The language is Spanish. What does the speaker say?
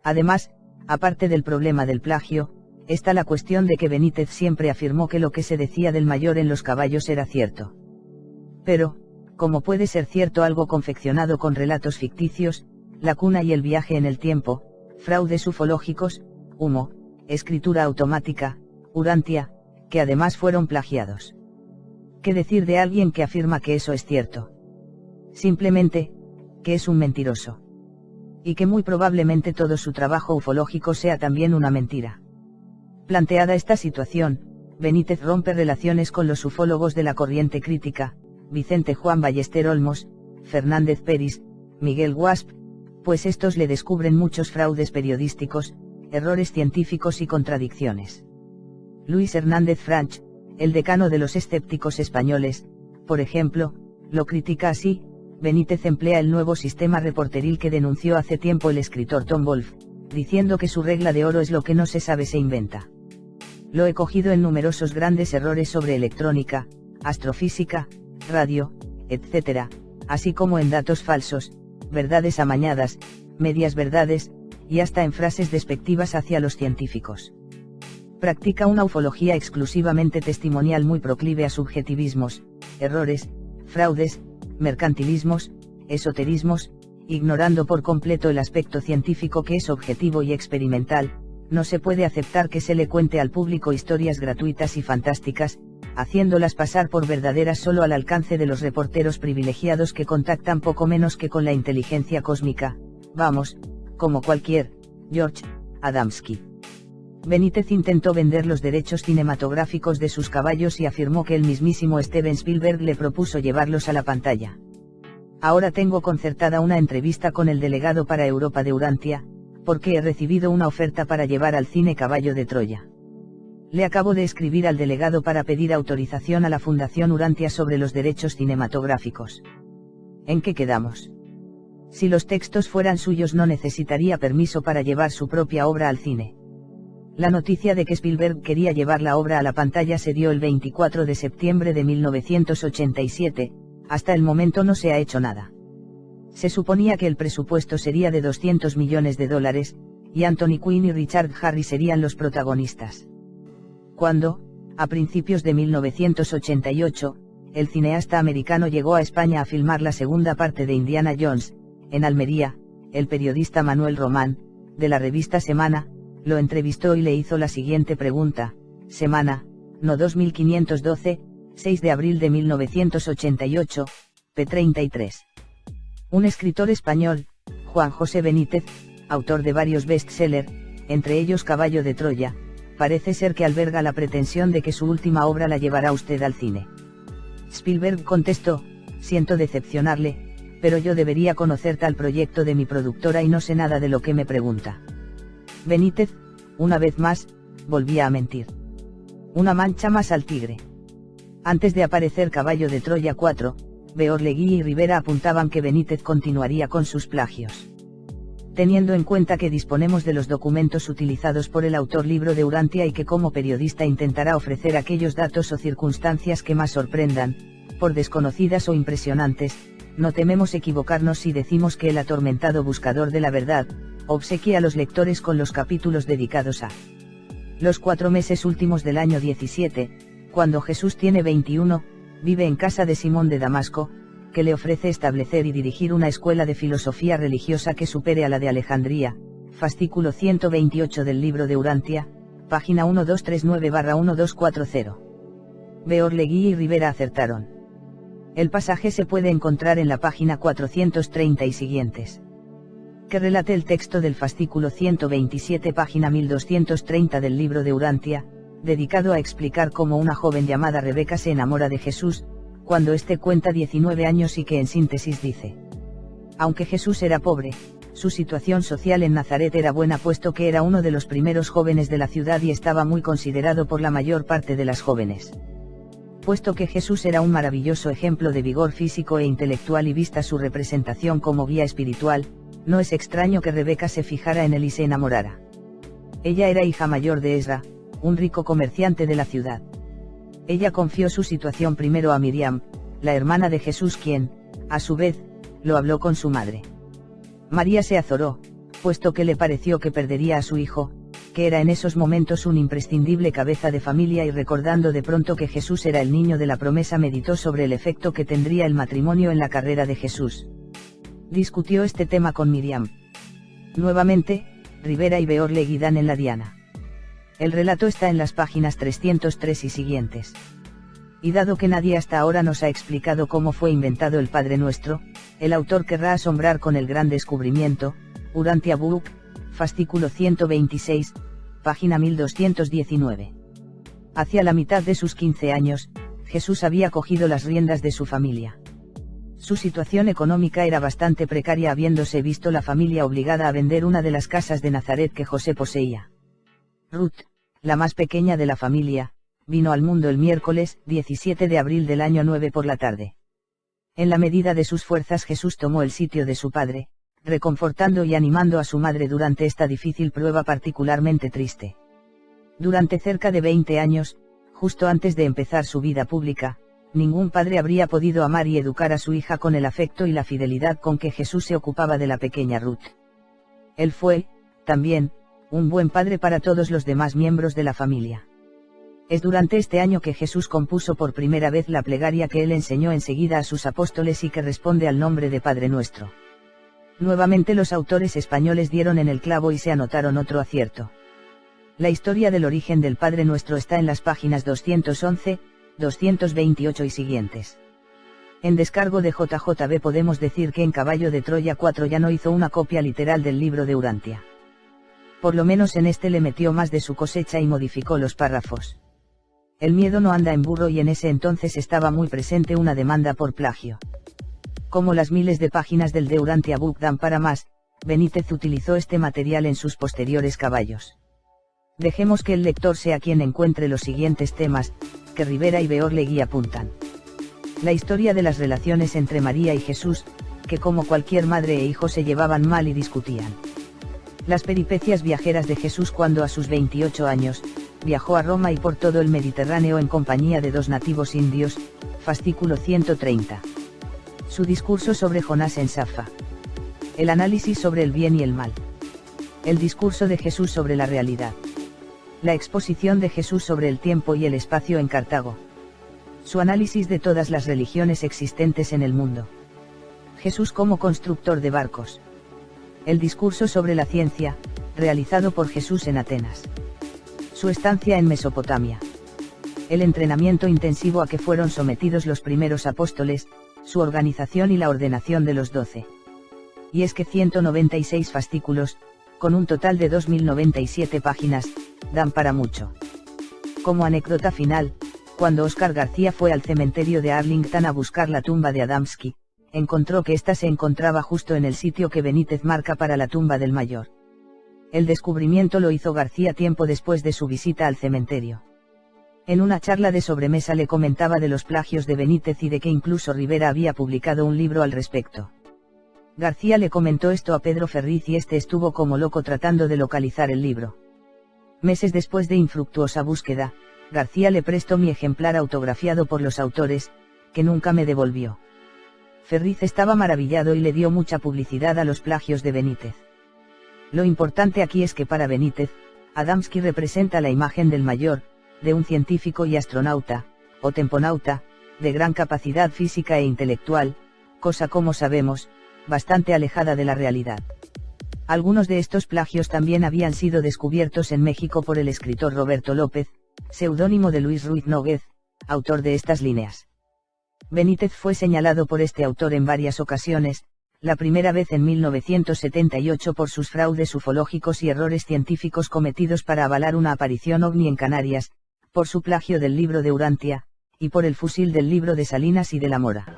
Además, aparte del problema del plagio, está la cuestión de que Benítez siempre afirmó que lo que se decía del mayor en los caballos era cierto. Pero, ¿cómo puede ser cierto algo confeccionado con relatos ficticios, la cuna y el viaje en el tiempo, fraudes ufológicos, humo, escritura automática, Urantia, que además fueron plagiados? ¿Qué decir de alguien que afirma que eso es cierto? Simplemente, que es un mentiroso. Y que muy probablemente todo su trabajo ufológico sea también una mentira. Planteada esta situación, Benítez rompe relaciones con los ufólogos de la corriente crítica, Vicente Juan Ballester Olmos, Fernández Peris, Miguel Guasp, pues estos le descubren muchos fraudes periodísticos, errores científicos y contradicciones. Luis Hernández Franch, el decano de los escépticos españoles, por ejemplo, lo critica así: Benítez emplea el nuevo sistema reporteril que denunció hace tiempo el escritor Tom Wolfe, diciendo que su regla de oro es lo que no se sabe se inventa. Lo he cogido en numerosos grandes errores sobre electrónica, astrofísica, radio, etc., así como en datos falsos, verdades amañadas, medias verdades, y hasta en frases despectivas hacia los científicos. Practica una ufología exclusivamente testimonial muy proclive a subjetivismos, errores, fraudes, mercantilismos, esoterismos, ignorando por completo el aspecto científico que es objetivo y experimental. No se puede aceptar que se le cuente al público historias gratuitas y fantásticas, haciéndolas pasar por verdaderas solo al alcance de los reporteros privilegiados que contactan poco menos que con la inteligencia cósmica, vamos, como cualquier George Adamski. Benítez intentó vender los derechos cinematográficos de sus caballos y afirmó que el mismísimo Steven Spielberg le propuso llevarlos a la pantalla. Ahora tengo concertada una entrevista con el delegado para Europa de Urantia, porque he recibido una oferta para llevar al cine Caballo de Troya. Le acabo de escribir al delegado para pedir autorización a la Fundación Urantia sobre los derechos cinematográficos. ¿En qué quedamos? Si los textos fueran suyos no necesitaría permiso para llevar su propia obra al cine. La noticia de que Spielberg quería llevar la obra a la pantalla se dio el 24 de septiembre de 1987, hasta el momento no se ha hecho nada. Se suponía que el presupuesto sería de $200 millones, y Anthony Quinn y Richard Harris serían los protagonistas. Cuando, a principios de 1988, el cineasta americano llegó a España a filmar la segunda parte de Indiana Jones, en Almería, el periodista Manuel Román, de la revista Semana, lo entrevistó y le hizo la siguiente pregunta: Semana, no 2512, 6 de abril de 1988, p. 33. Un escritor español, Juan José Benítez, autor de varios bestsellers, entre ellos Caballo de Troya, parece ser que alberga la pretensión de que su última obra la llevará usted al cine. Spielberg contestó: siento decepcionarle, pero yo debería conocer tal proyecto de mi productora y no sé nada de lo que me pregunta. Benítez, una vez más, volvía a mentir. Una mancha más al tigre. Antes de aparecer Caballo de Troya 4, Beorlegui y Rivera apuntaban que Benítez continuaría con sus plagios. Teniendo en cuenta que disponemos de los documentos utilizados por el autor libro de Urantia y que como periodista intentará ofrecer aquellos datos o circunstancias que más sorprendan, por desconocidas o impresionantes, no tememos equivocarnos si decimos que el atormentado buscador de la verdad, obsequia a los lectores con los capítulos dedicados a los 4 meses últimos del año 17, cuando Jesús tiene 21, vive en casa de Simón de Damasco, que le ofrece establecer y dirigir una escuela de filosofía religiosa que supere a la de Alejandría, fascículo 128 del libro de Urantia, página 1239-1240. Beorlegui y Rivera acertaron. El pasaje se puede encontrar en la página 430 y siguientes. Que relate el texto del fascículo 127 página 1230 del libro de Urantia, dedicado a explicar cómo una joven llamada Rebeca se enamora de Jesús, cuando éste cuenta 19 años y que en síntesis dice: aunque Jesús era pobre, su situación social en Nazaret era buena puesto que era uno de los primeros jóvenes de la ciudad y estaba muy considerado por la mayor parte de las jóvenes. Puesto que Jesús era un maravilloso ejemplo de vigor físico e intelectual y vista su representación como guía espiritual, no es extraño que Rebeca se fijara en él y se enamorara. Ella era hija mayor de Esra, un rico comerciante de la ciudad. Ella confió su situación primero a Miriam, la hermana de Jesús, quien, a su vez, lo habló con su madre. María se azoró, puesto que le pareció que perdería a su hijo, que era en esos momentos un imprescindible cabeza de familia, y recordando de pronto que Jesús era el niño de la promesa, meditó sobre el efecto que tendría el matrimonio en la carrera de Jesús. Discutió este tema con Miriam. Nuevamente, Rivera y Beorlegui dan en la diana. El relato está en las páginas 303 y siguientes. Y dado que nadie hasta ahora nos ha explicado cómo fue inventado el Padre Nuestro, el autor querrá asombrar con el gran descubrimiento, Urantia Book, fascículo 126, página 1219. Hacia la mitad de sus 15 años, Jesús había cogido las riendas de su familia. Su situación económica era bastante precaria, habiéndose visto la familia obligada a vender una de las casas de Nazaret que José poseía. Ruth, la más pequeña de la familia, vino al mundo el miércoles 17 de abril del año 9 por la tarde. En la medida de sus fuerzas, Jesús tomó el sitio de su padre, reconfortando y animando a su madre durante esta difícil prueba particularmente triste. Durante cerca de 20 años, justo antes de empezar su vida pública, ningún padre habría podido amar y educar a su hija con el afecto y la fidelidad con que Jesús se ocupaba de la pequeña Ruth. Él fue, también, un buen padre para todos los demás miembros de la familia. Es durante este año que Jesús compuso por primera vez la plegaria que él enseñó enseguida a sus apóstoles y que responde al nombre de Padre Nuestro. Nuevamente los autores españoles dieron en el clavo y se anotaron otro acierto. La historia del origen del Padre Nuestro está en las páginas 211, 228 y siguientes. En descargo de JJB podemos decir que en Caballo de Troya 4 ya no hizo una copia literal del libro de Urantia. Por lo menos en este le metió más de su cosecha y modificó los párrafos. El miedo no anda en burro, y en ese entonces estaba muy presente una demanda por plagio. Como las miles de páginas del de Urantia Book dan para más, Benítez utilizó este material en sus posteriores caballos. Dejemos que el lector sea quien encuentre los siguientes temas, que Rivera y Beorlegui apuntan. La historia de las relaciones entre María y Jesús, que como cualquier madre e hijo se llevaban mal y discutían. Las peripecias viajeras de Jesús cuando a sus 28 años, viajó a Roma y por todo el Mediterráneo en compañía de 2 nativos indios, fascículo 130. Su discurso sobre Jonás en Safa. El análisis sobre el bien y el mal. El discurso de Jesús sobre la realidad. La exposición de Jesús sobre el tiempo y el espacio en Cartago. Su análisis de todas las religiones existentes en el mundo. Jesús como constructor de barcos. El discurso sobre la ciencia, realizado por Jesús en Atenas. Su estancia en Mesopotamia. El entrenamiento intensivo a que fueron sometidos los primeros apóstoles, su organización y la ordenación de los 12. Y es que 196 fascículos, con un total de 2097 páginas, dan para mucho. Como anécdota final, cuando Óscar García fue al cementerio de Arlington a buscar la tumba de Adamski, encontró que ésta se encontraba justo en el sitio que Benítez marca para la tumba del mayor. El descubrimiento lo hizo García tiempo después de su visita al cementerio. En una charla de sobremesa le comentaba de los plagios de Benítez y de que incluso Rivera había publicado un libro al respecto. García le comentó esto a Pedro Ferriz y este estuvo como loco tratando de localizar el libro. Meses después de infructuosa búsqueda, García le prestó mi ejemplar autografiado por los autores, que nunca me devolvió. Ferriz estaba maravillado y le dio mucha publicidad a los plagios de Benítez. Lo importante aquí es que para Benítez, Adamski representa la imagen del mayor, de un científico y astronauta, o temponauta, de gran capacidad física e intelectual, cosa como sabemos, bastante alejada de la realidad. Algunos de estos plagios también habían sido descubiertos en México por el escritor Roberto López, seudónimo de Luis Ruiz Nóguez, autor de estas líneas. Benítez fue señalado por este autor en varias ocasiones, la primera vez en 1978 por sus fraudes ufológicos y errores científicos cometidos para avalar una aparición ovni en Canarias, por su plagio del libro de Urantia, y por el fusil del libro de Salinas y de la Mora.